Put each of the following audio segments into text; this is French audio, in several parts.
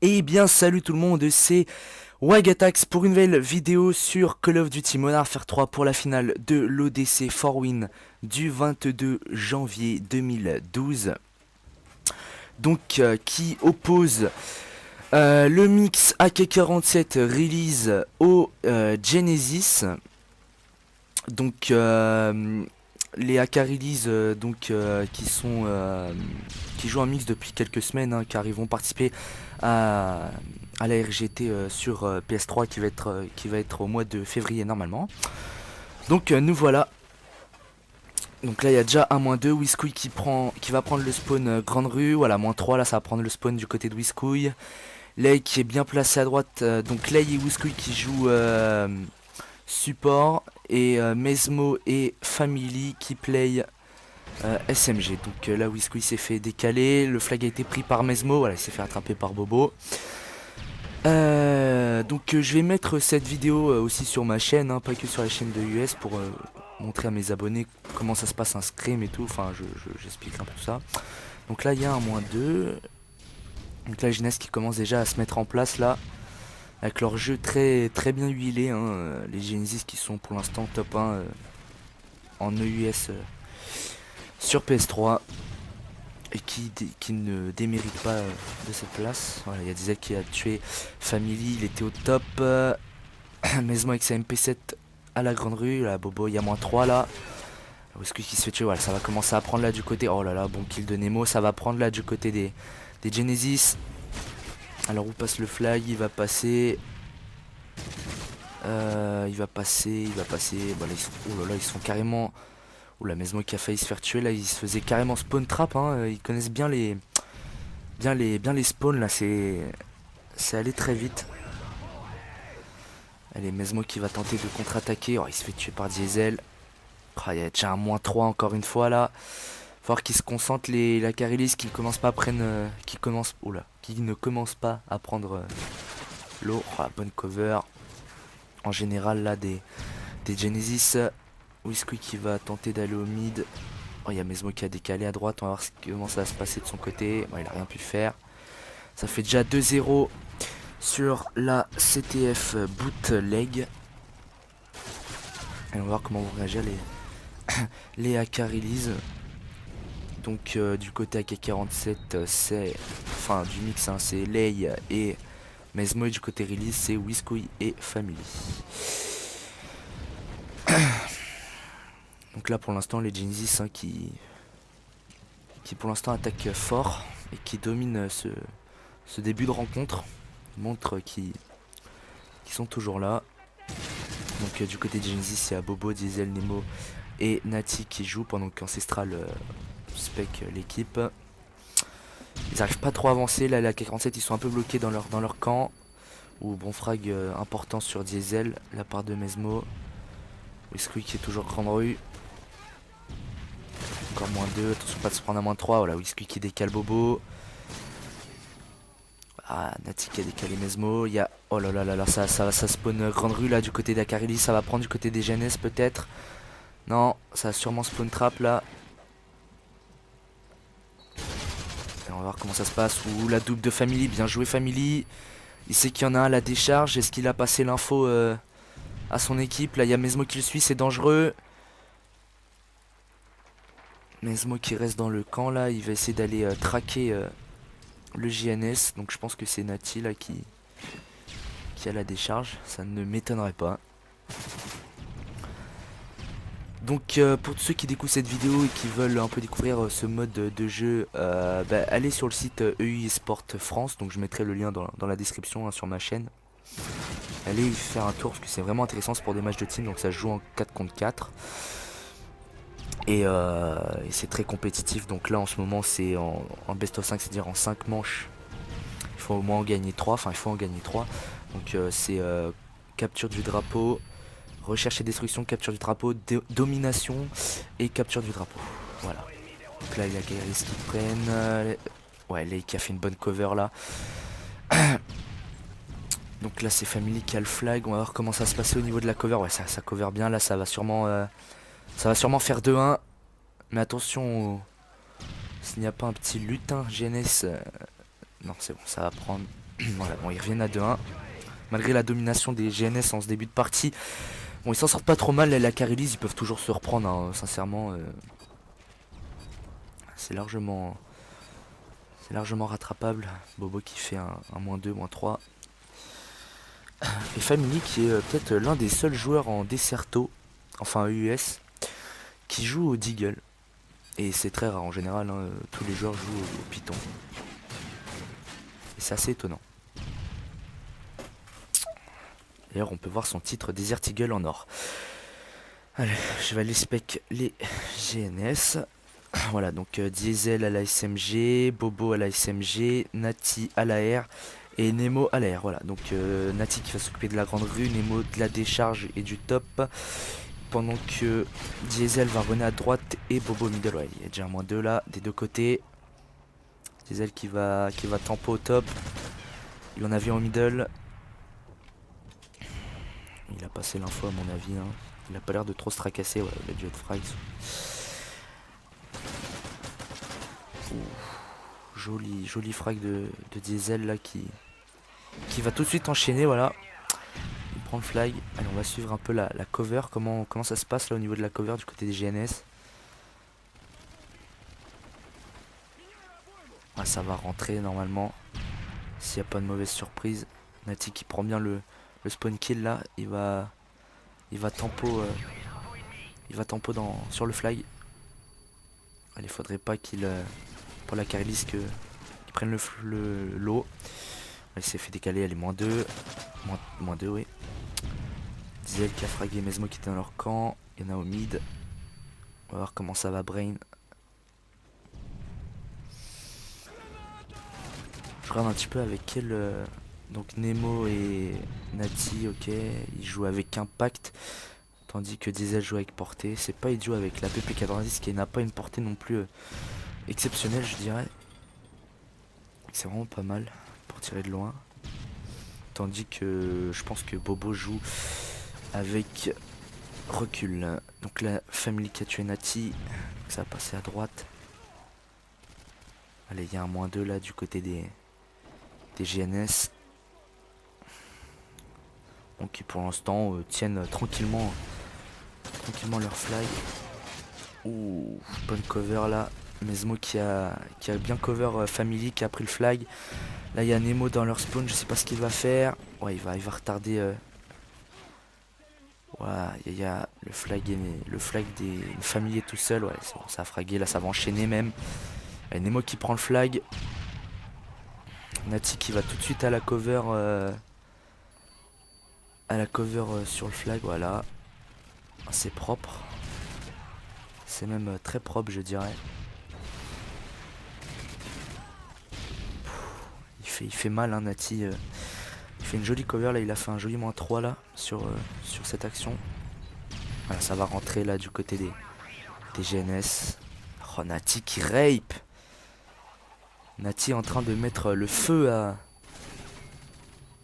Eh bien salut tout le monde, c'est Wagatax pour une nouvelle vidéo sur Call of Duty Modern Warfare 3 pour la finale de l'ODC 4Win du 22 janvier 2012. Donc qui oppose le mix AK-47 release au Genesis. Donc les AK release qui jouent un mix depuis quelques semaines, hein, car ils vont participer à, à la RGT sur PS3 qui va être au mois de février normalement. Donc nous voilà. Donc là il y a déjà un -2, Whiskouille qui va prendre le spawn Grande Rue, voilà -3, là ça va prendre le spawn du côté de Whiskouille. Lei qui est bien placé à droite, donc Lei et Whiskouille qui jouent support, et Mesmo et Family qui play SMG. Donc là Whiskouille s'est fait décaler, le flag a été pris par Mesmo, voilà il s'est fait attraper par Bobo. Je vais mettre cette vidéo aussi sur ma chaîne, hein, pas que sur la chaîne de US, pour montrer à mes abonnés comment ça se passe un scrim et tout, enfin j'explique un peu tout ça. Donc là il y a un -2, donc la jeunesse qui commence déjà à se mettre en place là, avec leur jeu très bien huilé, hein, les Genesis qui sont pour l'instant top 1 en EUS sur PS3, et qui ne démérite pas de cette place. Voilà, il y a Diesel qui a tué Family, il était au top. Mesmo avec sa MP7 à la grande rue, là Bobo il y a -3 là. Whiskey qui se fait tuer, voilà, ça va commencer à prendre là du côté. Oh là là, bon kill de Nemo, ça va prendre là du côté des Genesis. Alors où passe le flag? Il va passer. Il va passer. Bah, là, oh là là, ils sont carrément. Oh la Mesmo qui a failli se faire tuer là, il se faisait carrément spawn trap, hein. Ils connaissent bien les spawns là, c'est allé très vite. Allez, Mesmo qui va tenter de contre-attaquer. Oh, il se fait tuer par Diesel. Oh, il y a déjà un -3 encore une fois là. Faut voir qu'ils se concentrent, la Carilys, qui commence pas à prendre, qui ne commence pas à prendre l'eau. Oh, la bonne cover. En général là des Genesis. Whiskey qui va tenter d'aller au mid. Oh, il y a Mesmo qui a décalé à droite. On va voir comment ça va se passer de son côté. Bon, il a rien pu faire. Ça fait déjà 2-0 sur la CTF bootleg. Et on va voir comment vont réagir les AK release. Donc du côté AK-47 c'est, enfin du mix, hein, c'est Lei et Mesmo, et du côté release c'est Whiskey et Family. Donc là pour l'instant les Genesis, hein, qui pour l'instant attaquent fort et qui dominent ce début de rencontre, montrent qu'ils sont toujours là. Donc du côté de Genesis il y a Bobo, Diesel, Nemo et Nati qui jouent, pendant qu'Ancestral spec l'équipe. Ils n'arrivent pas trop à avancer, là la K47 ils sont un peu bloqués dans leur camp. Ou bon frag important sur Diesel, la part de Mesmo. Whiskey qui est toujours grande rue. Encore -2, attention pas de se prendre à -3, voilà Whiskey qui décale Bobo. Ah, Nati qui a décalé Mesmo, il y a... Oh là là là là, ça spawn grande rue là du côté d'Akarili, ça va prendre du côté des GNS peut-être. Non, ça va sûrement spawn trap là. Et on va voir comment ça se passe. Ouh, la double de Family, bien joué Family. Il sait qu'il y en a un à la décharge, est-ce qu'il a passé l'info à son équipe? Là il y a Mesmo qui le suit, c'est dangereux. Mesmo qui reste dans le camp là, il va essayer d'aller traquer le JNS. Donc je pense que c'est Nati là qui a la décharge, ça ne m'étonnerait pas. Donc pour tous ceux qui découvrent cette vidéo et qui veulent un peu découvrir ce mode de jeu, allez sur le site EI Sport France, donc je mettrai le lien dans la description, hein, sur ma chaîne. Allez y faire un tour parce que c'est vraiment intéressant, c'est pour des matchs de team, donc ça se joue en 4 contre 4. Et c'est très compétitif, donc là en ce moment c'est en best of 5, c'est-à-dire en 5 manches. Il faut au moins en gagner 3, enfin il faut en gagner 3. Donc c'est capture du drapeau, recherche et destruction, capture du drapeau, domination et capture du drapeau. Voilà. Donc là il y a Gairis qui prennent. Ouais, Lei qui a fait une bonne cover là. Donc là c'est Family qui a le flag, on va voir comment ça se passe au niveau de la cover. Ouais, ça cover bien, là ça va sûrement faire 2-1. Mais attention, s'il n'y a pas un petit lutin GNS. Non, c'est bon, ça va prendre. Voilà, bon, ils reviennent à 2-1. Malgré la domination des GNS en ce début de partie. Bon, ils s'en sortent pas trop mal, la Carilys, ils peuvent toujours se reprendre, hein, sincèrement. C'est largement rattrapable. Bobo qui fait un -2, -3. Et Family qui est peut-être l'un des seuls joueurs en Desserto, enfin EUS, qui joue au Deagle. Et c'est très rare en général, hein, tous les joueurs jouent au Python. Et c'est assez étonnant. D'ailleurs on peut voir son titre Desert Eagle en or. Allez, je vais aller spec les GNS. Voilà, donc Diesel à la SMG, Bobo à la SMG, Nati à la R et Nemo à la R. Voilà, donc Nati qui va s'occuper de la grande rue, Nemo de la décharge et du top. Pendant que Diesel va runner à droite et Bobo au middle. Ouais, il y a déjà un -2 là, des deux côtés. Diesel qui va tempo au top. Il en avait en middle. Il a passé l'info à mon avis. Hein. Il a pas l'air de trop se tracasser. Ouais, il a dû être frag. Joli frag de Diesel là qui va tout de suite enchaîner. Voilà. Il prend le flag. Allez, on va suivre un peu la cover. Comment ça se passe là au niveau de la cover du côté des GNS. Ah, ça va rentrer normalement. S'il n'y a pas de mauvaise surprise. Nati qui prend bien le spawn kill là. Il va tempo. Il va tempo sur le flag. Allez, faudrait pas qu'il. Pour la Carilys qu'il prenne le lot. Il s'est fait décaler. Elle est -2. -2, oui. Diesel qui a fragué Mesmo qui était dans leur camp. Il y en a au mid. On va voir comment ça va Brain. Je regarde un petit peu avec quel... donc Nemo et Nati, ok. Ils jouent avec Impact. Tandis que Diesel joue avec portée. C'est pas idiot avec la PP90 qui n'a pas une portée non plus exceptionnelle, je dirais. C'est vraiment pas mal pour tirer de loin. Tandis que je pense que Bobo joue avec recul. Donc la Family qui a tué Nati. Ça va passer à droite. Allez, il y a un -2 là du côté des GNS. Donc qui pour l'instant tiennent tranquillement leur flag. Ouh, bonne cover là. Mesmo qui a bien cover Family, qui a pris le flag. Là il y a Nemo dans leur spawn, je sais pas ce qu'il va faire. Ouais, il va retarder. Voilà, il y a le flag des Family tout seul. Ouais, c'est bon, ça a fragué, là ça va enchaîner même. Et Nemo qui prend le flag. Nati qui va tout de suite à la cover. Sur le flag, voilà. C'est propre. C'est même très propre, je dirais. Il fait mal, hein, Nati. Il fait une jolie cover, là. Il a fait un joli -3 là sur cette action. Voilà, ça va rentrer là du côté des GNS. Oh, Nati qui rape. Nati en train de mettre le feu à...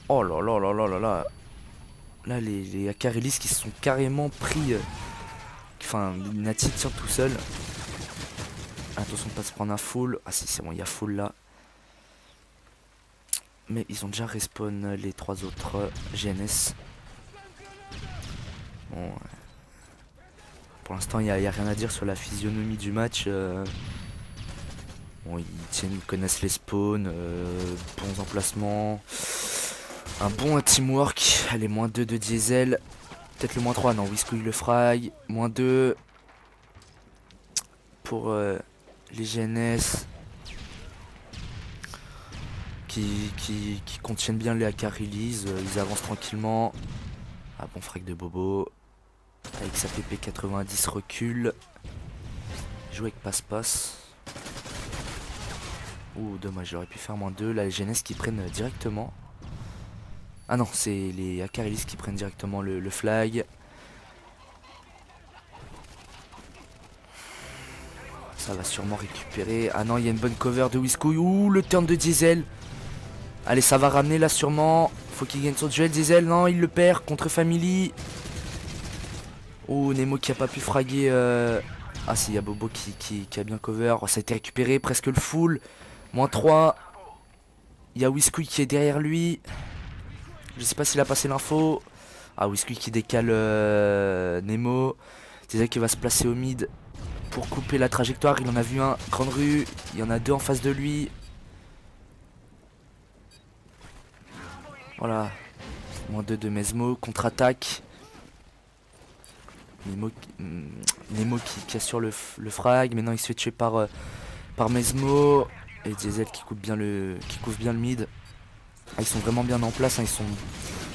Oh là là là là là là. Là, les Carilys qui se sont carrément pris... Enfin, Nati tire tout seul. Attention de pas se prendre un full. Ah si, c'est bon, il y a full là. Mais ils ont déjà respawn les 3 autres GNS. Bon, pour l'instant, il n'y a rien à dire sur la physionomie du match. Bon, ils connaissent les spawns, bons emplacements. Un bon teamwork. Allez, -2 de Diesel. Peut-être le -3, non, Whiskouille le frag. -2 pour les GNS. Qui contiennent bien les Carilys. Ils avancent tranquillement. Ah, bon frag de Bobo. Avec sa PP90 recul. Il joue avec passe-passe. Ouh, dommage, j'aurais pu faire -2. Là, les GNS qui prennent directement. Ah non, c'est les Carilys qui prennent directement le flag. Ça va sûrement récupérer. Ah non, il y a une bonne cover de Whiskouille. Ouh, le turn de Diesel. Allez, ça va ramener là sûrement. Faut qu'il gagne son duel. Diesel, non, il le perd contre Family. Oh, Nemo qui a pas pu fraguer. Ah si, il y a Bobo qui a bien cover. Oh, ça a été récupéré, presque le full. -3. Il y a Whiskey qui est derrière lui. Je sais pas s'il a passé l'info. Ah, Whiskey qui décale Nemo. Diesel qui va se placer au mid pour couper la trajectoire. Il en a vu un, grande rue. Il y en a deux en face de lui. Voilà. -2 de Mesmo. Contre-attaque. Nemo qui assure le frag. Maintenant il se fait tuer par Mesmo. Et Diesel qui couvre bien le mid. Ah, ils sont vraiment bien en place. Hein.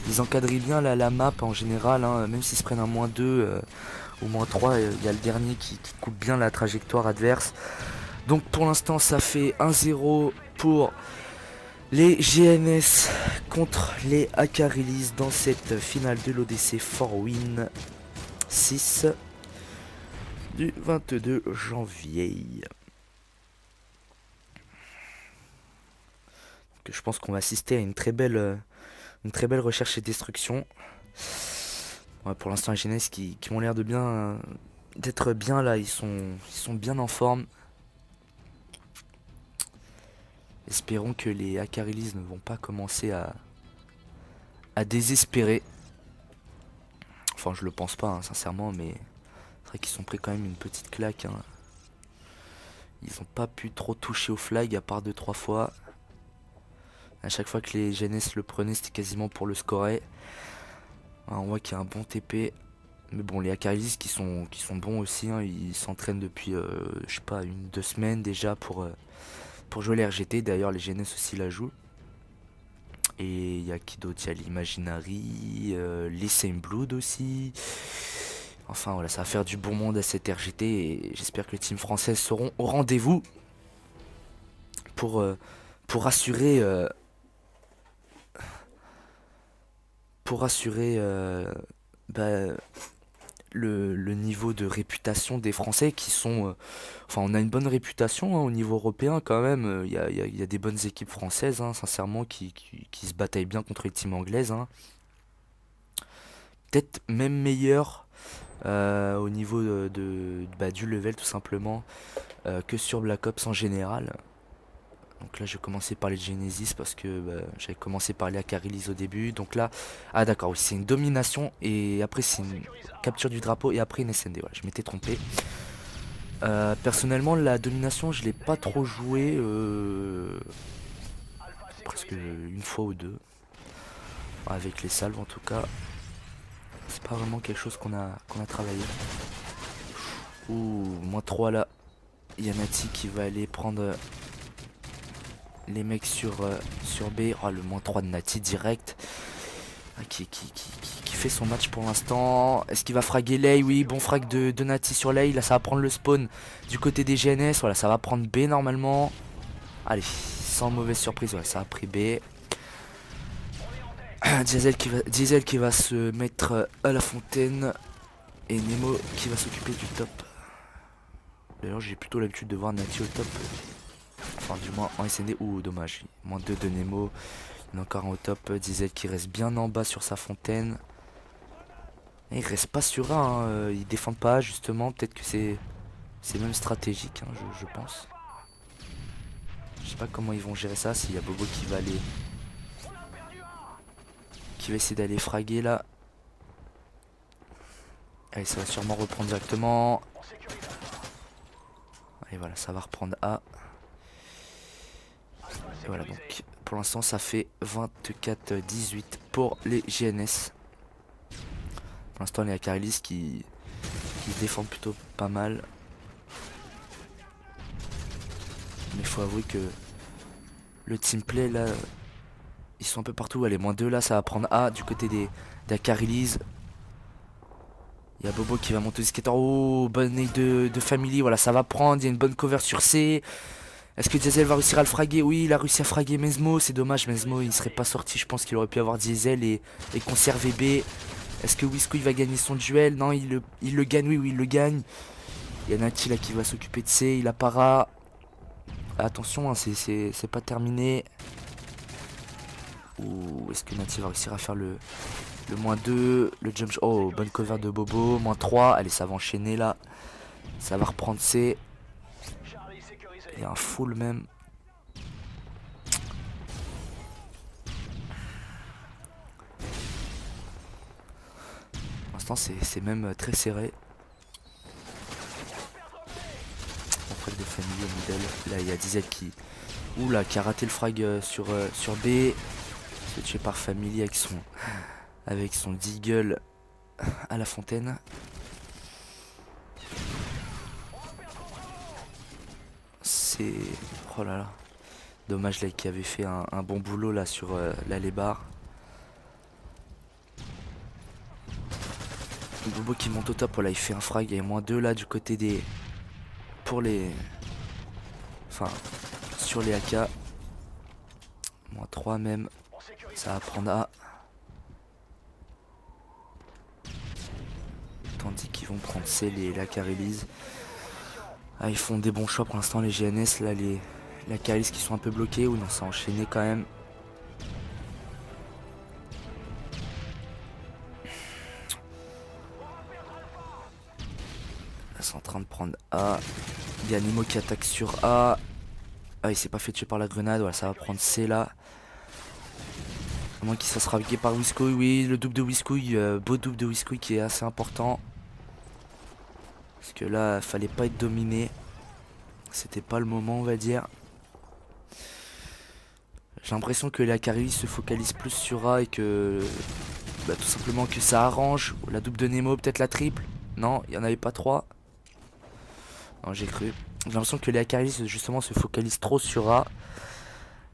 Ils encadrent bien la map en général. Hein. Même s'ils se prennent un -2 ou -3, il y a le dernier qui coupe bien la trajectoire adverse. Donc pour l'instant ça fait 1-0 pour les GNS contre les AK Release dans cette finale de l'ODC 4Win 6 du 22 janvier. Donc, je pense qu'on va assister à une très belle recherche et destruction. Ouais, pour l'instant les GNS qui ont l'air de bien d'être bien là, ils sont bien en forme. Espérons que les AK Release ne vont pas commencer à désespérer. Enfin, je le pense pas, hein, sincèrement, mais c'est vrai qu'ils sont pris quand même une petite claque. Hein. Ils n'ont pas pu trop toucher au flag à part 2-3 fois. À chaque fois que les GNS le prenaient, c'était quasiment pour le scorer. Ah, on voit qu'il y a un bon TP. Mais bon, les AK Release qui sont bons aussi. Hein, ils s'entraînent depuis, je sais pas, 1-2 semaines déjà pour jouer les RGT. D'ailleurs, les GNS aussi la jouent. Et il y a qui d'autre? Il y a l'Imaginary, les Same Blood aussi. Enfin voilà, ça va faire du bon monde à cette RGT. Et j'espère que les teams françaises seront au rendez-vous pour assurer le niveau de réputation des Français qui sont... enfin, on a une bonne réputation hein, au niveau européen quand même. Il y a des bonnes équipes françaises, hein, sincèrement, qui se bataillent bien contre les teams anglaises. Hein. Peut-être même meilleures au niveau du level tout simplement que sur Black Ops en général. Donc là je vais commencer par les Genesis parce que j'avais commencé par les AK Release au début. Donc là, ah d'accord, oui, c'est une domination et après c'est une capture du drapeau et après une SND. Voilà, je m'étais trompé. Personnellement la domination je l'ai pas trop joué presque une fois ou deux. Avec les salves en tout cas. C'est pas vraiment quelque chose qu'on a travaillé. Ouh, -3 là. Il y a Nati qui va aller prendre les mecs sur B. Oh, le -3 de Nati direct. Ah, qui fait son match pour l'instant. Est-ce qu'il va fraguer Lay? Oui, bon frag de Nati sur Lay. Là, ça va prendre le spawn du côté des GNS. Voilà, ça va prendre B normalement. Allez, sans mauvaise surprise. Voilà, ça a pris B. Diesel qui va se mettre à la fontaine. Et Nemo qui va s'occuper du top. D'ailleurs, j'ai plutôt l'habitude de voir Nati au top. Enfin, du moins en SND. Ouh, dommage. -2 de Nemo. Il y en a encore un au top. Diesel qui reste bien en bas sur sa fontaine. Et il reste pas sur A. Hein. Il défend pas, justement. Peut-être que c'est même stratégique, hein, je pense. Je sais pas comment ils vont gérer ça. S'il y a Bobo qui va aller. Qui va essayer d'aller fraguer là. Allez, ça va sûrement reprendre directement. Et voilà, ça va reprendre A. Et voilà, donc pour l'instant ça fait 24-18 pour les GNS. Pour l'instant les AK Release qui défendent plutôt pas mal. Mais il faut avouer que le teamplay là, ils sont un peu partout. Allez, -2 là, ça va prendre A du côté des AK Release. Il y a Bobo qui va monter le skater. Oh, bonne nade de Family. Voilà, ça va prendre. Il y a une bonne cover sur C. Est-ce que Diesel va réussir à le fraguer? Oui, il a réussi à fraguer Mesmo. C'est dommage, Mesmo, il serait pas sorti. Je pense qu'il aurait pu avoir Diesel et conserver B. Est-ce que Whiskey va gagner son duel? Non, il le gagne. Oui, il le gagne. Il y a Nati là qui va s'occuper de C. Il a para. Attention, hein, c'est pas terminé. Ou est-ce que Nati va réussir à faire le -2, le jump shot? Oh, bonne cover de Bobo, -3, allez, ça va enchaîner là. Ça va reprendre C. Il y a un full même. l'instant c'est même très serré. On frag de famille au middle. Là il y a DZ qui... Oula, qui a raté le frag sur B. C'est tué par Family avec son deagle à la fontaine. C'est... Oh là là. Dommage là qui avait fait un bon boulot là sur l'allée-bar. Bobo qui monte au top, voilà il fait un frag, il y a -2 là du côté des... Pour les... Enfin, sur les AK. -3 même. Ça va prendre A. Tandis qu'ils vont prendre C, les AK release. Ah, ils font des bons choix pour l'instant les GNS, là les AK release qui sont un peu bloqués, ou non, ça a enchaîné quand même. Là c'est en train de prendre A. Il y a Nemo qui attaque sur A. Ah, il s'est pas fait tuer par la grenade, voilà, ça va prendre C là. À moins qu'il se fasse raviguer par Whiskouille, oui, le double de Whiskouille, beau double de Whiskouille qui est assez important. Parce que là, fallait pas être dominé. C'était pas le moment, on va dire. J'ai l'impression que les Akari se focalisent plus sur A et que... Bah, tout simplement que ça arrange. La double de Nemo, peut-être la triple. Non, il y en avait pas 3. Non, j'ai cru. J'ai l'impression que les Akari justement se focalisent trop sur A.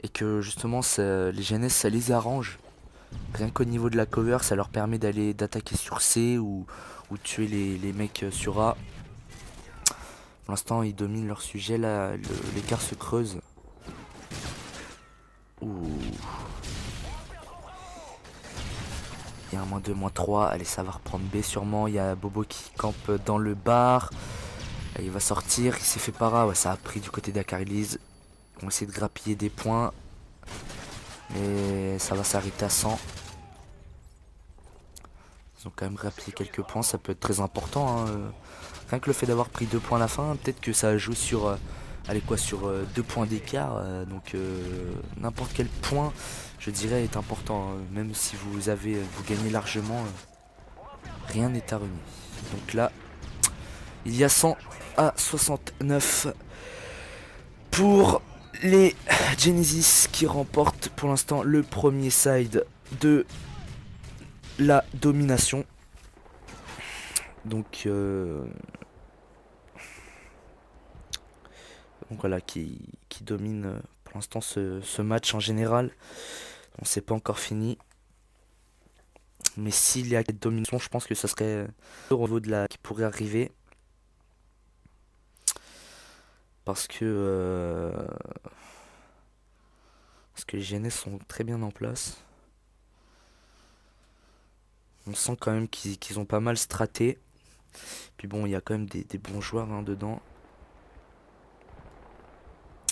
Et que justement les GNS ça les arrange. Rien qu'au niveau de la cover ça leur permet d'attaquer sur C ou tuer les mecs sur A. Pour l'instant ils dominent leur sujet là, l'écart se creuse. Ouh. Il y a un -2, -3, allez ça va reprendre B sûrement, il y a Bobo qui campe dans le bar. Là, il va sortir, il s'est fait para, ouais ça a pris du côté d'Akariliz. On va essayer de grappiller des points. Mais ça va s'arrêter à 100. Ils ont quand même grappillé quelques points, ça peut être très important. Hein. Rien que le fait d'avoir pris 2 points à la fin, peut-être que ça joue sur, allez quoi, sur 2 points d'écart. Donc n'importe quel point, je dirais, est important. Hein. Même si vous gagnez largement, rien n'est à renier. Donc là, il y a 100 à 69 pour les Genesis qui remportent pour l'instant le premier side de la domination. Donc voilà, qui domine pour l'instant ce match en général. On sait pas encore fini. Mais s'il y a cette domination, je pense que ça serait au niveau de la qui pourrait arriver. Parce que les GNS sont très bien en place. On sent quand même qu'ils ont pas mal straté. Puis bon, il y a quand même des bons joueurs hein, dedans.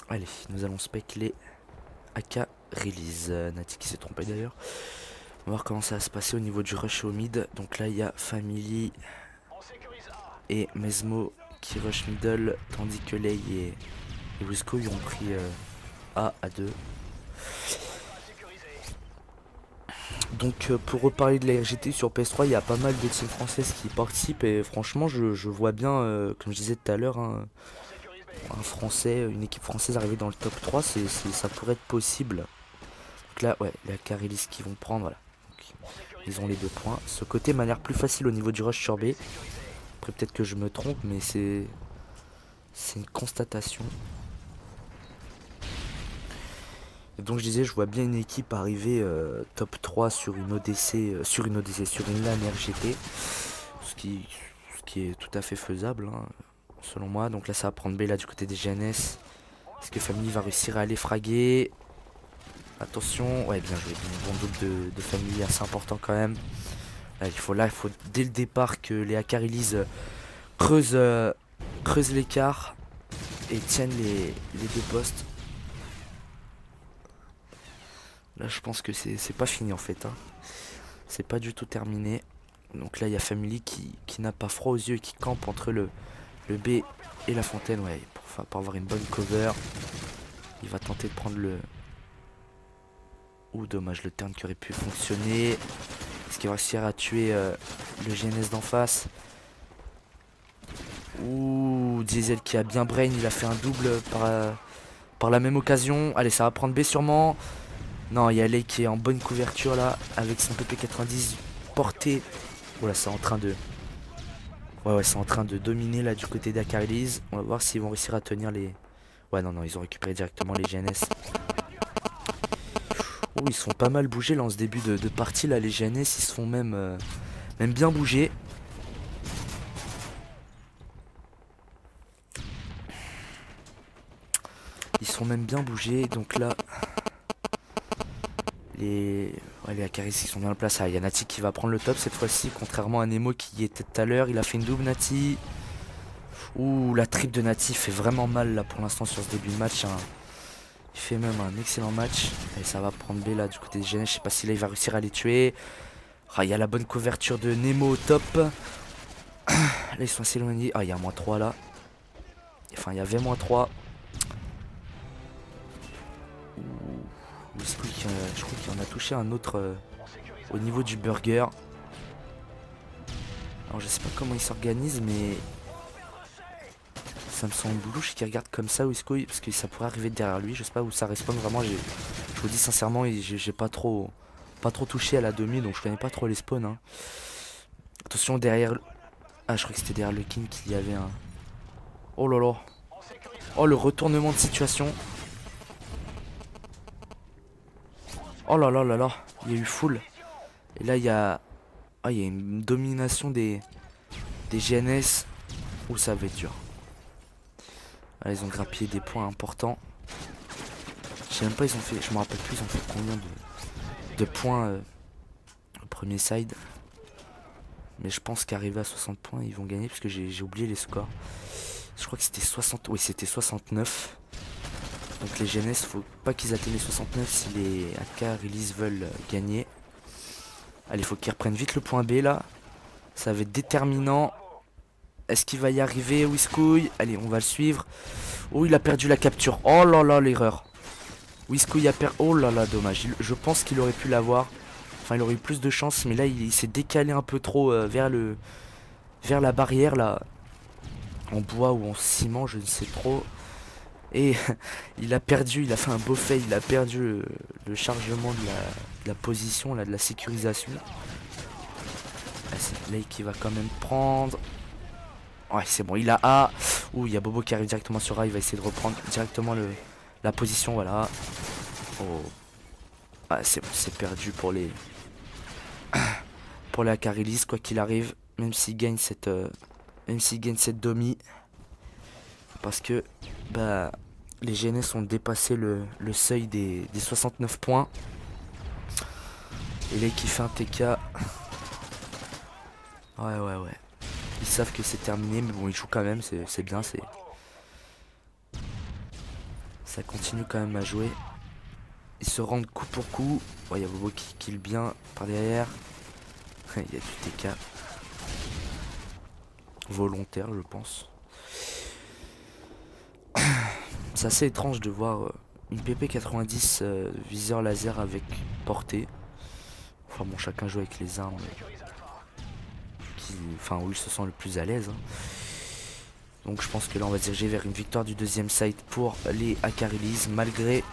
Allez, nous allons spec les AK release. Nati qui s'est trompé d'ailleurs. On va voir comment ça va se passer au niveau du rush au mid. Donc là, il y a Family et Mesmo qui rush middle. Tandis que Lei et Wisco ils ont pris A à 2. Donc pour reparler de la RGT sur PS3, il y a pas mal de teams françaises qui participent et franchement je vois bien, comme je disais tout à l'heure, hein, une équipe française arriver dans le top 3, ça pourrait être possible. Donc là, ouais, les Akarilis qui vont prendre, voilà. Donc, ils ont les 2 points. Ce côté m'a l'air plus facile au niveau du rush sur B. Après peut-être que je me trompe, mais c'est une constatation. Et donc je disais, je vois bien une équipe arriver top 3 sur une ODC, sur une LAN RGT, ce qui est tout à fait faisable, hein, selon moi. Donc là ça va prendre B là du côté des GNS. Est-ce que Family va réussir à aller fraguer? Attention, ouais bien joué, un bon double de Family assez important quand même. Là, il faut dès le départ que les Akarilis creusent l'écart et tiennent les 2 postes. Là je pense que c'est pas fini en fait, hein. C'est pas du tout terminé. Donc là il y a Family qui n'a pas froid aux yeux et qui campe entre le B et la fontaine, ouais, pour avoir une bonne cover. Il va tenter de prendre le... Ouh dommage, le turn qui aurait pu fonctionner. Est-ce qu'il va réussir à tuer le GNS d'en face. Ouh, Diesel qui a bien brain, il a fait un double par la même occasion. Allez, ça va prendre B sûrement. Non, il y a Lei qui est en bonne couverture là, avec son PP90 porté. Voilà, c'est en train de... Ouais, c'est en train de dominer là du côté d'Akarilise. On va voir s'ils vont réussir à tenir les... Ouais, non, ils ont récupéré directement les GNS. Oh, ils se font pas mal bouger là en ce début de partie là, les GNS, ils se font même bien bouger. Ils sont même bien bougés, donc là... Les Akaris qui sont bien en place. Ah, il y a Nati qui va prendre le top cette fois-ci, contrairement à Nemo qui y était tout à l'heure. Il a fait une double Nati. Ouh, la triple de Nati fait vraiment mal là pour l'instant sur ce début de match. Hein. Il fait même un excellent match. Et ça va prendre B là du côté des GNS. Je sais pas si là il va réussir à les tuer. Ah, il y a la bonne couverture de Nemo au top. Là ils sont assez éloignés. Ah, il y a -3 là. Enfin, il y avait -3. Je crois qu'il en a touché un autre au niveau du burger. Alors je sais pas comment il s'organise, mais ça me semble louche qu'il regarde comme ça Whiskey, parce que ça pourrait arriver derrière lui. Je sais pas où ça respawn vraiment. Je vous dis sincèrement, j'ai pas trop touché à la demi, donc je connais pas trop les spawns. Hein. Attention derrière. Ah, je crois que c'était derrière le king qu'il y avait un. Oh là là. Oh, le retournement de situation. Oh là là là là, il y a eu full. Et là il y a... Ah, il y a une domination des GNS. Où ça va être dur. Ah, ils ont grappillé des points importants. Je sais même pas, ils ont fait... Je me rappelle plus, ils ont fait combien de points au premier side. Mais je pense qu'arrivé à 60 points, ils vont gagner, parce que j'ai oublié les scores. Je crois que c'était 60... Oui, c'était 69. Donc les GNS, faut pas qu'ils atteignent les 69 si les AK release veulent gagner. Allez, faut qu'ils reprennent vite le point B là. Ça va être déterminant. Est-ce qu'il va y arriver, Whiskouille? Allez, on va le suivre. Oh, il a perdu la capture. Oh là là, l'erreur. Whiskouille a perdu... Oh là là, dommage. Je pense qu'il aurait pu l'avoir. Enfin, il aurait eu plus de chance. Mais là, il s'est décalé un peu trop vers la barrière là. En bois ou en ciment, je ne sais trop. Et il a perdu, il a fait un beau fail, il a perdu le chargement de la position, là, de la sécurisation. Ah, c'est Lei qui va quand même prendre. Ouais, c'est bon, il a A. Ouh, il y a Bobo qui arrive directement sur A, il va essayer de reprendre directement la position, voilà. Oh. Ah, c'est bon, c'est perdu pour les... pour la Carilis, quoi qu'il arrive, même s'il gagne cette... demi. Parce que, bah... les GNS ont dépassé le seuil des 69 points. Et Lei qui fait un TK. Ouais. Ils savent que c'est terminé, mais bon, ils jouent quand même, c'est bien, ça continue quand même à jouer. Ils se rendent coup pour coup. Il y a Bobo qui kill bien par derrière. Il y a du TK. Volontaire, je pense. C'est assez étrange de voir une PP90 viseur laser avec portée. Enfin bon, chacun joue avec les armes où il se sent le plus à l'aise. Hein. Donc je pense que là on va diriger vers une victoire du deuxième side pour les Akarilise, malgré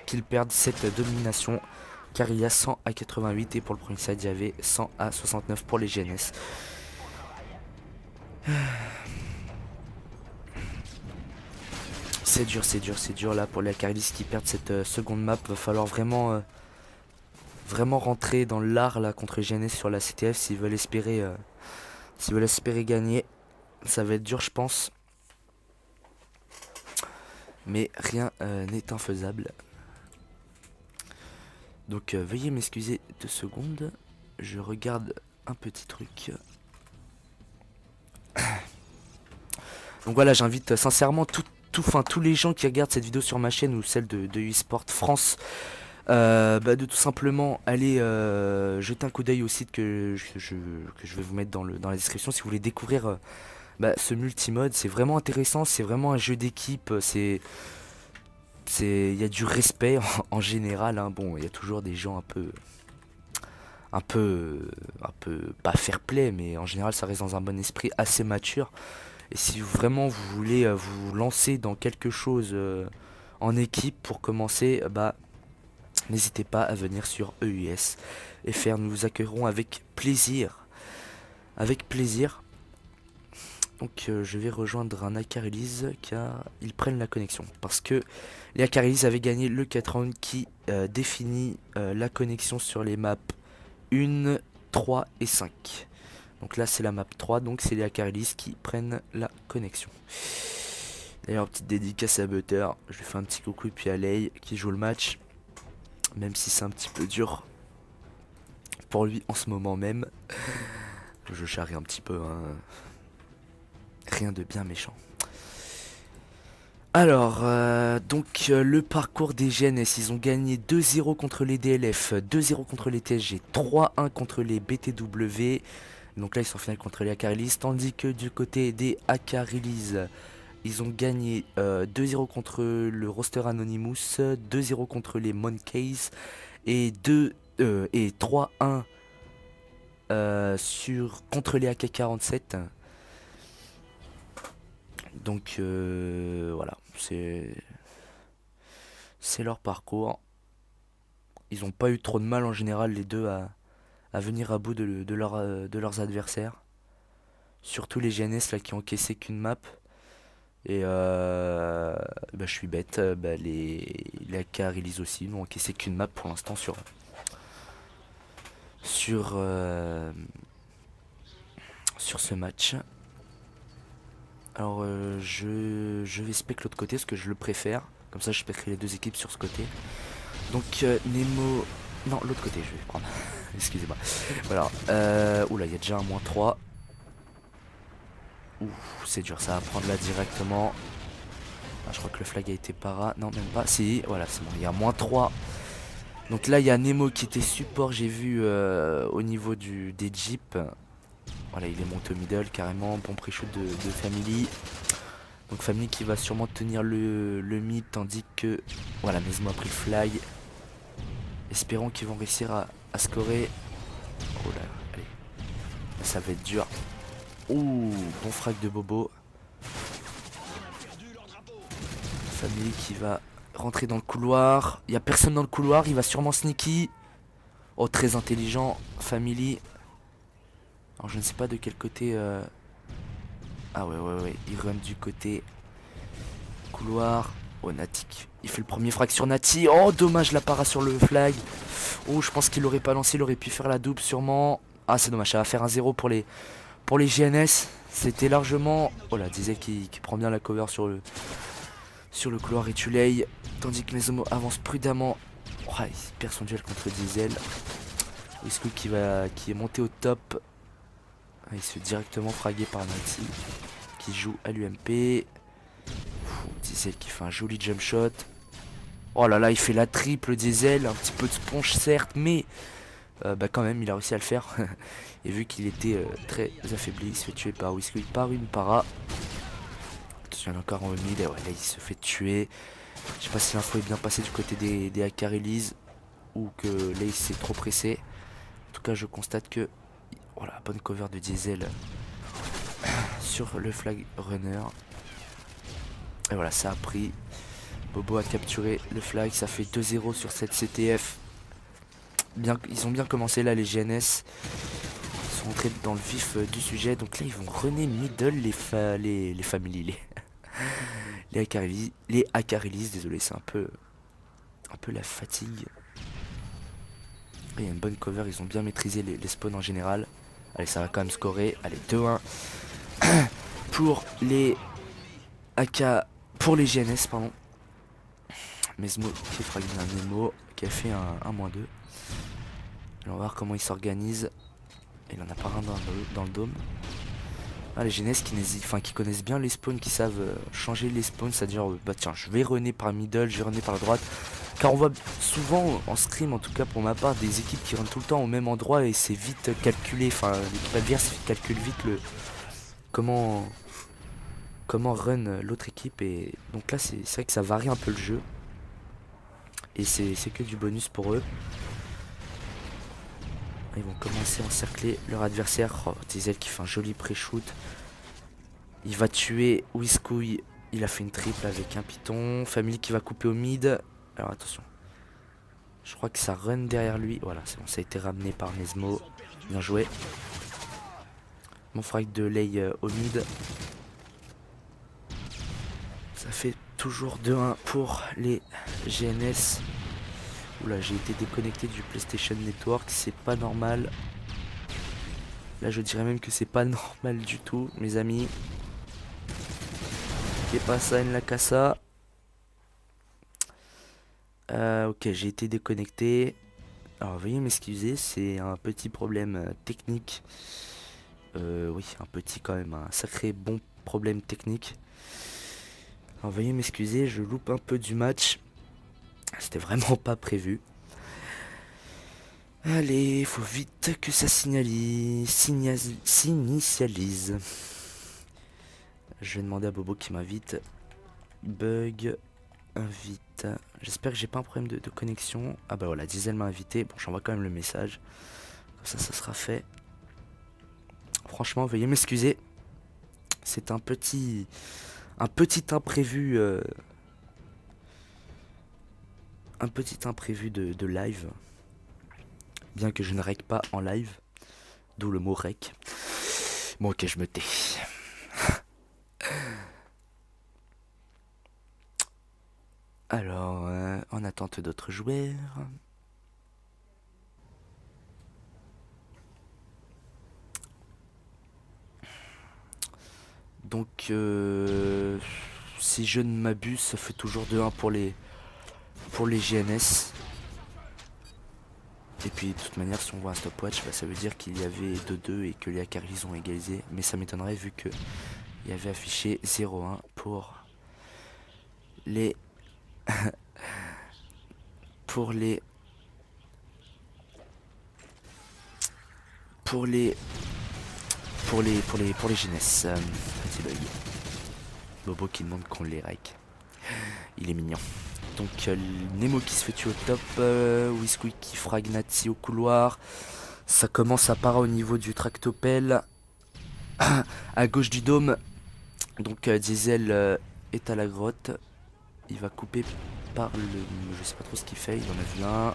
qu'ils perdent cette domination. Car il y a 100 à 88 et pour le premier side il y avait 100 à 69 pour les GNS. C'est dur là pour les Akarilise qui perdent cette seconde map. Va falloir vraiment rentrer dans l'art là contre GNS sur la CTF s'ils veulent espérer gagner. Ça va être dur, je pense. Mais rien n'est infaisable. Donc veuillez m'excuser 2 secondes. Je regarde un petit truc. Donc voilà, j'invite sincèrement tous les gens qui regardent cette vidéo sur ma chaîne ou celle de eSport France de tout simplement aller jeter un coup d'œil au site que je vais vous mettre dans la description si vous voulez découvrir ce multimode. C'est vraiment intéressant, c'est vraiment un jeu d'équipe, il y a du respect en général, hein. Bon, il y a toujours des gens un peu un peu pas fair play, mais en général ça reste dans un bon esprit assez mature. Et si vraiment vous voulez vous lancer dans quelque chose en équipe pour commencer, bah n'hésitez pas à venir sur EUS et faire, nous vous accueillerons avec plaisir. Avec plaisir. Donc je vais rejoindre un Akarelis car ils prennent la connexion. Parce que les Akarelis avaient gagné le 4 round qui définit la connexion sur les maps 1, 3 et 5. Donc là c'est la map 3, donc c'est les Akarelis qui prennent la connexion. D'ailleurs petite dédicace à Butter, je lui fais un petit coucou et puis à Lei qui joue le match. Même si c'est un petit peu dur pour lui en ce moment même. Je charrie un petit peu, hein. Rien de bien méchant. Alors, le parcours des GNS, ils ont gagné 2-0 contre les DLF, 2-0 contre les TSG, 3-1 contre les BTW. Donc là, ils sont en finale contre les Akarelis, tandis que du côté des Akarelis, ils ont gagné 2-0 contre le roster Anonymous, 2-0 contre les Monkeys et 3-1 contre les AK-47. Donc voilà, c'est leur parcours. Ils n'ont pas eu trop de mal en général les deux à venir à bout de leurs adversaires. Surtout les GNS là qui ont encaissé qu'une map. Et bah, je suis bête, bah, les AK release aussi n'ont encaissé qu'une map pour l'instant sur ce match. Alors je vais spec l'autre côté parce que je le préfère. Comme ça je specterai les deux équipes sur ce côté. Donc Nemo... Non, l'autre côté je vais prendre. Excusez-moi. Voilà. Oula, il y a déjà un -3. Ouh, c'est dur ça à prendre là directement. Ah, je crois que le flag a été para. Non, même pas. Si, voilà, c'est bon. Il y a -3. Donc là, il y a Nemo qui était support, j'ai vu au niveau des jeeps. Voilà, il est monté au middle carrément. Bon pré-shoot de Family. Donc Family qui va sûrement tenir le mid, tandis que... Voilà, Mesmo a pris le flag. Espérons qu'ils vont réussir à scorer. Oh là, allez. Ça va être dur. Ouh, bon frag de Bobo. Family qui va rentrer dans le couloir. Il n'y a personne dans le couloir, il va sûrement sneaky. Oh, très intelligent, Family. Alors je ne sais pas de quel côté... Ah ouais, il run du côté couloir. Oh, Nati, il fait le premier frag sur Nati. Oh, dommage la para sur le flag. Oh, je pense qu'il l'aurait pas lancé, il aurait pu faire la double sûrement. Ah, c'est dommage, ça va faire un 0 pour les GNS. C'était largement... Oh là, Diesel qui prend bien la cover sur le couloir et Tulei. Tandis que Mesmo avance prudemment. Oh, il perd son duel contre Diesel. Whiskey qui est monté au top. Ah, il se fait directement fraguer par Nati qui joue à l'UMP. Diesel qui fait un joli jump shot. Oh là là, il fait la triple Diesel. Un petit peu de sponge certes, mais bah quand même il a réussi à le faire. Et vu qu'il était très affaibli, il se fait tuer par Whiskey par une para. Attention, il est encore en mid. Et ouais, là il se fait tuer. Je sais pas si l'info est bien passée du côté des Akarelis ou que Lace s'est trop pressé. En tout cas, je constate que... Voilà, bonne cover de Diesel sur le flag runner. Et voilà, ça a pris. Bobo a capturé le flag, ça fait 2-0 sur cette CTF. Bien, ils ont bien commencé là, les GNS. Ils sont entrés dans le vif du sujet. Donc là, ils vont runner middle les family. Les Akarelis, désolé, c'est un peu la fatigue. Il y a une bonne cover, ils ont bien maîtrisé les spawns en général. Allez, ça va quand même scorer. Allez, 2-1 pour les pour les GNS, pardon. Mesmo qui fragile un Nemo, qui a fait un -2. Alors, on va voir comment il s'organise. Il en a pas un dans le dôme. Ah, les GNS qui connaissent bien les spawns, qui savent changer les spawns, c'est-à-dire bah tiens, je vais runner par middle, je vais runner par la droite. Car on voit souvent en scrim, en tout cas pour ma part, des équipes qui runnent tout le temps au même endroit et c'est vite calculé. Enfin, l'équipe adverse calcule vite comment run l'autre équipe. Et donc là, c'est vrai que ça varie un peu le jeu. Et c'est que du bonus pour eux. Ils vont commencer à encercler leur adversaire. Oh, Diesel qui fait un joli pré-shoot. Il va tuer Whiskouille. Il a fait une triple avec un python. Family qui va couper au mid. Alors attention. Je crois que ça run derrière lui. Voilà, c'est bon, ça a été ramené par Mesmo. Bien joué. Mon frag de lay au mid. Ça fait toujours 2-1 pour les GNS. Oula, j'ai été déconnecté du PlayStation Network. C'est pas normal. Là, je dirais même que c'est pas normal du tout, mes amis. Et pas ça, la casa. Ok, j'ai été déconnecté. Alors veuillez m'excuser, c'est un petit problème technique. Oui, un petit quand même, un sacré bon problème technique. Alors veuillez m'excuser, je loupe un peu du match. C'était vraiment pas prévu. Allez, faut vite que ça s'initialise. Je vais demander à Bobo qui m'invite. Bug, invite. J'espère que j'ai pas un problème de connexion. Ah bah voilà, Diesel m'a invité. Bon, j'envoie quand même le message. Comme ça sera fait. Franchement, veuillez m'excuser. C'est un petit imprévu. Un petit imprévu de live. Bien que je ne rec pas en live. D'où le mot rec. Bon, ok, je me tais. Alors, en attente d'autres joueurs. Donc, si je ne m'abuse, ça fait toujours 2-1 pour les GNS. Et puis, de toute manière, si on voit un stopwatch, bah, ça veut dire qu'il y avait 2-2 et que les Akaris ont égalisé. Mais ça m'étonnerait vu que il y avait affiché 0-1 pour les pour les GNS. Petit bug. Bobo qui demande qu'on les règle. Il est mignon. Donc Nemo qui se fait tuer au top. Whiskey qui frag Nazi au couloir. Ça commence à part au niveau du tractopelle. À gauche du dôme. Donc Diesel est à la grotte. Il va couper par le... Je sais pas trop ce qu'il fait. Il en a vu un.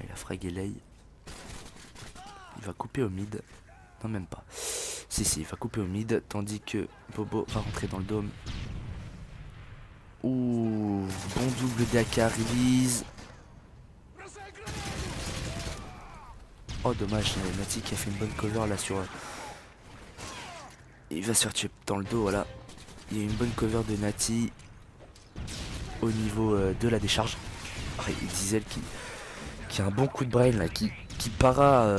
Il a fragué l'œil. Il va couper au mid. Non, même pas. Si, il va couper au mid. Tandis que Bobo va rentrer dans le dôme. Ouh, bon double d'AK release. Oh, dommage. Nati qui a fait une bonne cover là sur... Il va se faire tuer dans le dos, voilà. Il y a une bonne cover de Nati au niveau de la décharge. Ah, et Diesel qui a un bon coup de brain là, qui para...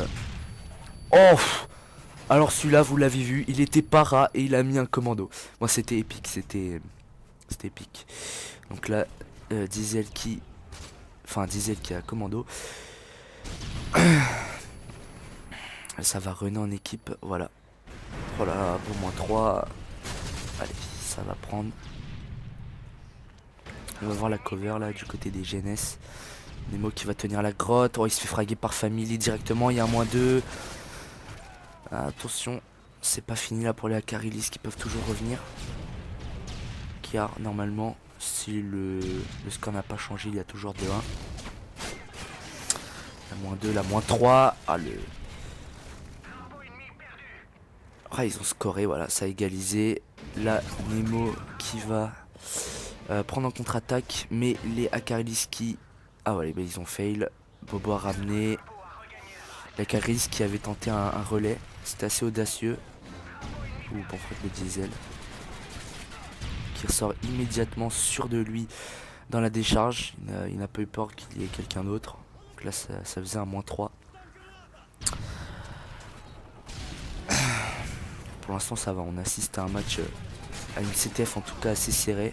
Oh! Alors celui-là, vous l'avez vu, il était para et il a mis un commando. Moi, c'était épique, c'était épique. Donc là, Diesel qui a commando. Ça va runner en équipe, voilà. Oh là là, pour moins 3. Allez, ça va prendre. On va voir la cover là du côté des GNS. Nemo qui va tenir la grotte. Oh, il se fait fraguer par Family directement. Il y a un -2. Ah, attention, c'est pas fini là pour les Akarilis qui peuvent toujours revenir. Car normalement, si le score n'a pas changé, il y a toujours 2-1. La -2, la -3. Ah, ah, ils ont scoré, voilà, ça a égalisé. Là, Nemo qui va prendre en contre-attaque. Mais les Akarilis qui... Ah ouais, bah, ils ont fail. Bobo a ramené. L'Akarilis qui avait tenté un relais. C'était assez audacieux. Ou bon frère de Diesel. Qui ressort immédiatement sûr de lui dans la décharge. Il n'a pas eu peur qu'il y ait quelqu'un d'autre. Donc là, ça faisait un -3. Pour l'instant, ça va. On assiste à un match, à une CTF en tout cas assez serré.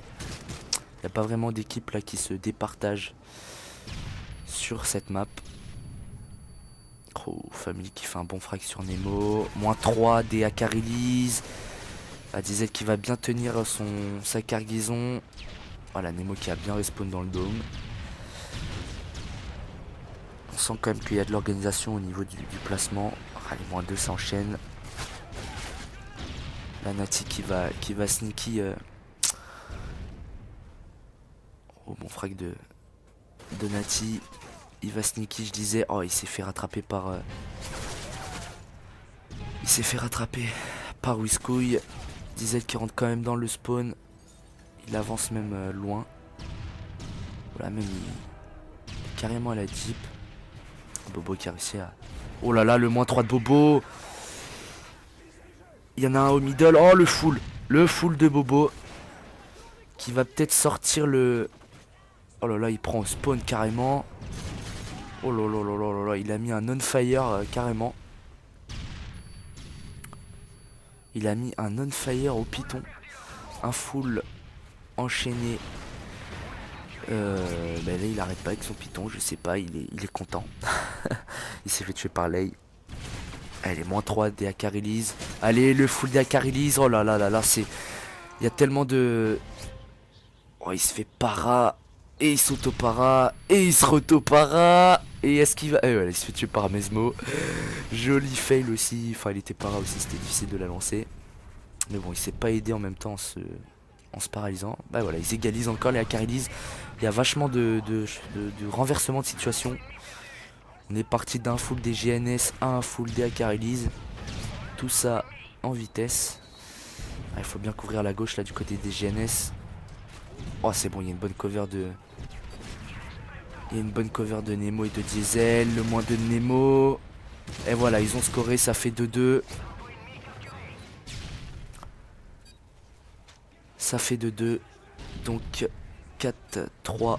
Il n'y a pas vraiment d'équipe là qui se départage sur cette map. Oh, Family qui fait un bon frag sur Nemo. -3 des Akarilis. Diesel qui va bien tenir sa cargaison. Voilà, Nemo qui a bien respawn dans le dôme. sent quand même qu'il y a de l'organisation au niveau du placement. Ah, les moins 2 s'enchaînent. La Nati qui va sneaky. Oh, bon frag de Nati. Il va sneaky, je disais. Oh, il s'est fait rattraper par... il s'est fait rattraper par Whiskouille. Diesel qui rentre quand même dans le spawn. Il avance même loin. Voilà, même il est carrément à la jeep. Bobo qui a réussi à... Oh là là, le moins 3 de Bobo. Il y en a un au middle. Oh, le full. Le full de Bobo. Qui va peut-être sortir le... Oh là là, il prend au spawn carrément. Oh là là là là là là. Il a mis un on-fire carrément. Il a mis un on-fire au piton. Un full enchaîné. Bah là, il arrête pas avec son piton. Je sais pas, il est content. Il s'est fait tuer par Lei. Allez, moins 3 des AK release. Allez, le full des AK release. Oh là là là là, c'est... Il y a tellement de... Oh, il se fait para. Et il s'auto-para. Et il se reto-para. Et est-ce qu'il va... Eh ouais, il se fait tuer par Mesmo. Joli fail aussi. Enfin, il était para aussi, c'était difficile de la lancer. Mais bon, il s'est pas aidé en même temps en se paralysant. Bah voilà, ils égalisent encore les AK release. Il y a vachement de renversement de situation. On est parti d'un full des GNS à un full des AK release. Tout ça en vitesse. Ah, il faut bien couvrir la gauche là du côté des GNS. Oh c'est bon, il y a une bonne cover de... Il y a une bonne cover de Nemo et de Diesel. Le moins 2 de Nemo. Et voilà, ils ont scoré, ça fait 2-2. Ça fait 2-2. Donc 4-3.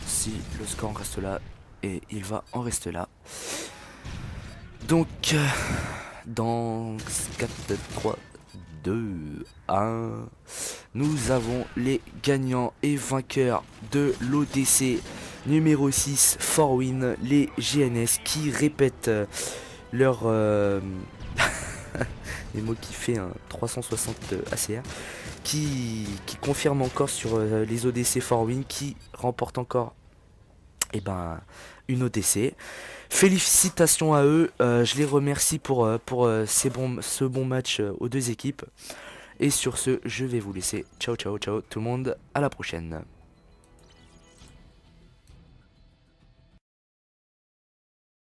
Si le score en reste là. Et il va en rester là. Donc dans 4, 3, 2, 1, nous avons les gagnants et vainqueurs de l'ODC numéro 6 for win, les GNS qui répètent leur les mots qui fait un 360 ACR qui confirme encore sur les ODC for win, qui remporte encore une ODC. Félicitations à eux, je les remercie pour ce bon match aux deux équipes. Et sur ce, je vais vous laisser. Ciao ciao ciao tout le monde, à la prochaine.